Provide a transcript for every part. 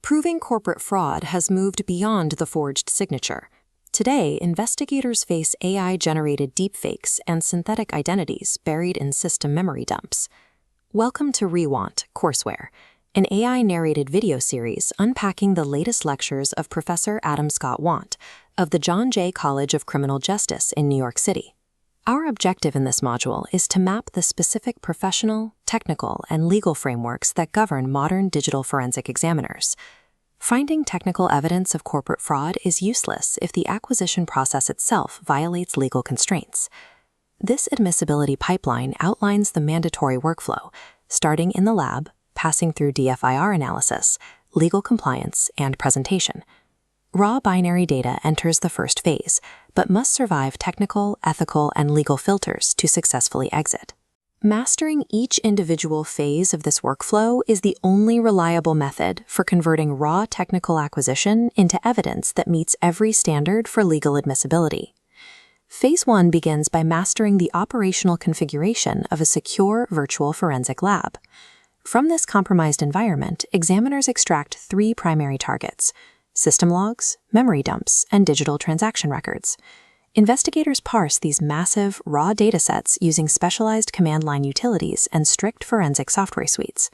Proving corporate fraud has moved beyond the forged signature. Today, investigators face AI-generated deepfakes and synthetic identities buried in system memory dumps. Welcome to reWant, Courseware, an AI-narrated video series unpacking the latest lectures of Professor Adam Scott Wandt of the John Jay College of Criminal Justice in New York City. Our objective in this module is to map the specific professional, technical, and legal frameworks that govern modern digital forensic examiners. Finding technical evidence of corporate fraud is useless if the acquisition process itself violates legal constraints. This admissibility pipeline outlines the mandatory workflow, starting in the lab, passing through DFIR analysis, legal compliance, and presentation. Raw binary data enters the first phase, but must survive technical, ethical, and legal filters to successfully exit. Mastering each individual phase of this workflow is the only reliable method for converting raw technical acquisition into evidence that meets every standard for legal admissibility. Phase 1 begins by mastering the operational configuration of a secure virtual forensic lab. From this compromised environment, examiners extract 3 primary targets: system logs, memory dumps, and digital transaction records. Investigators parse these massive, raw datasets using specialized command line utilities and strict forensic software suites.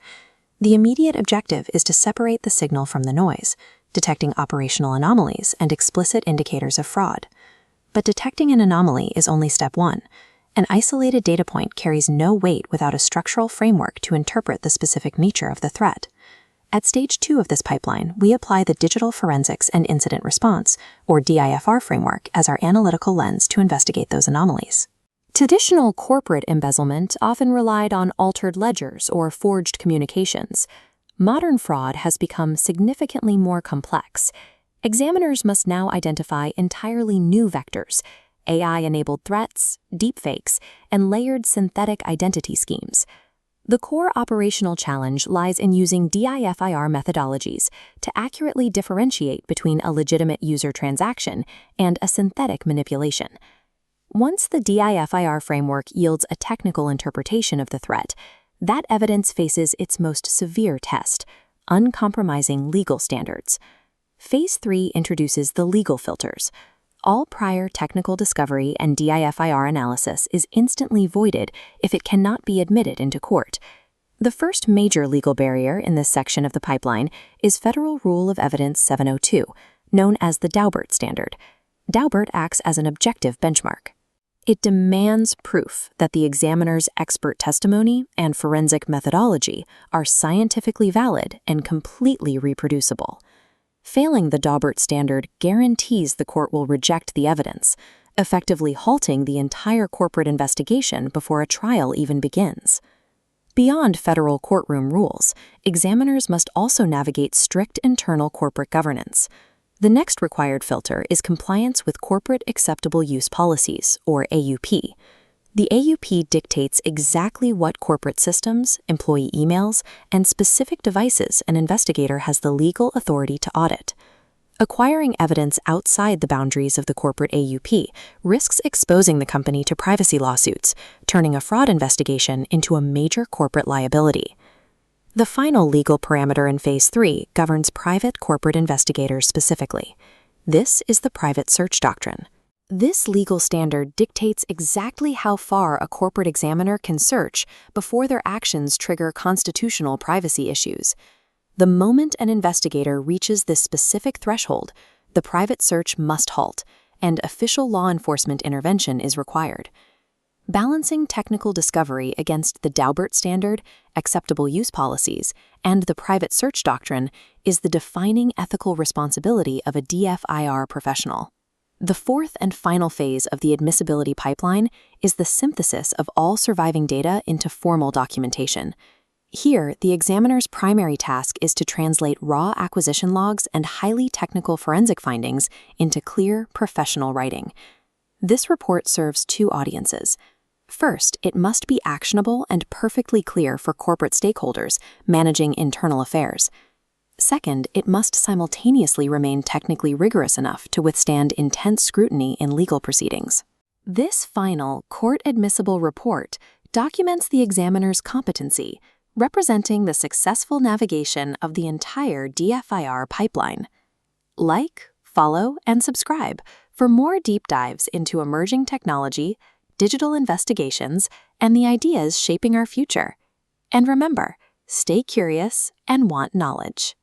The immediate objective is to separate the signal from the noise, detecting operational anomalies and explicit indicators of fraud. But detecting an anomaly is only step 1. An isolated data point carries no weight without a structural framework to interpret the specific nature of the threat. At stage 2 of this pipeline, we apply the Digital Forensics and Incident Response, or DFIR framework, as our analytical lens to investigate those anomalies. Traditional corporate embezzlement often relied on altered ledgers or forged communications. Modern fraud has become significantly more complex. Examiners must now identify entirely new vectors: AI-enabled threats, deepfakes, and layered synthetic identity schemes. The core operational challenge lies in using DFIR methodologies to accurately differentiate between a legitimate user transaction and a synthetic manipulation. Once the DFIR framework yields a technical interpretation of the threat, that evidence faces its most severe test: uncompromising legal standards. Phase 3 introduces the legal filters. All prior technical discovery and DFIR analysis is instantly voided if it cannot be admitted into court. The first major legal barrier in this section of the pipeline is Federal Rule of Evidence 702, known as the Daubert standard. Daubert acts as an objective benchmark. It demands proof that the examiner's expert testimony and forensic methodology are scientifically valid and completely reproducible. Failing the Daubert standard guarantees the court will reject the evidence, effectively halting the entire corporate investigation before a trial even begins. Beyond federal courtroom rules, examiners must also navigate strict internal corporate governance. The next required filter is compliance with Corporate Acceptable Use Policies, or AUP. The AUP dictates exactly what corporate systems, employee emails, and specific devices an investigator has the legal authority to audit. Acquiring evidence outside the boundaries of the corporate AUP risks exposing the company to privacy lawsuits, turning a fraud investigation into a major corporate liability. The final legal parameter in Phase 3 governs private corporate investigators specifically. This is the private search doctrine. This legal standard dictates exactly how far a corporate examiner can search before their actions trigger constitutional privacy issues. The moment an investigator reaches this specific threshold, the private search must halt, and official law enforcement intervention is required. Balancing technical discovery against the Daubert standard, acceptable use policies, and the private search doctrine is the defining ethical responsibility of a DFIR professional. The fourth and final phase of the admissibility pipeline is the synthesis of all surviving data into formal documentation. Here, the examiner's primary task is to translate raw acquisition logs and highly technical forensic findings into clear, professional writing. This report serves 2 audiences. First, it must be actionable and perfectly clear for corporate stakeholders managing internal affairs. Second, it must simultaneously remain technically rigorous enough to withstand intense scrutiny in legal proceedings. This final, court-admissible report documents the examiner's competency, representing the successful navigation of the entire DFIR pipeline. Like, follow, and subscribe for more deep dives into emerging technology, digital investigations, and the ideas shaping our future. And remember, stay curious and want knowledge.